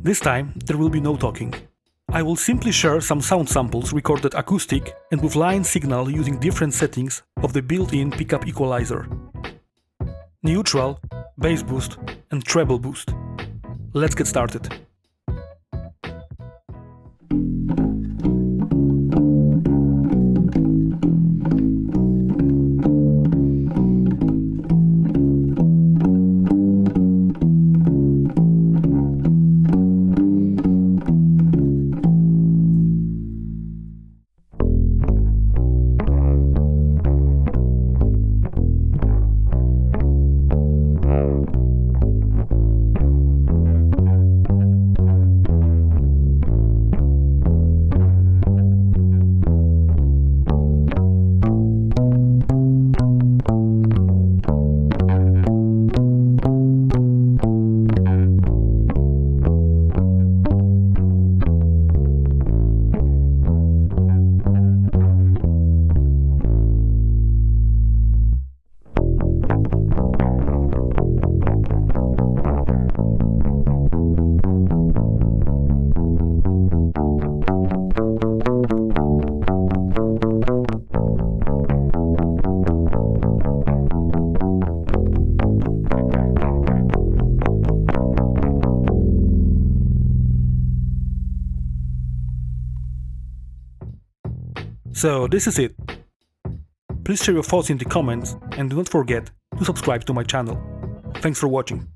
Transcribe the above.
This time there will be no talking. I will simply share some sound samples recorded acoustic and with line signal using different settings of the built-in pickup equalizer. Neutral, bass boost and treble boost. Let's get started. So this is it. Please share your thoughts in the comments and do not forget to subscribe to my channel. Thanks for watching.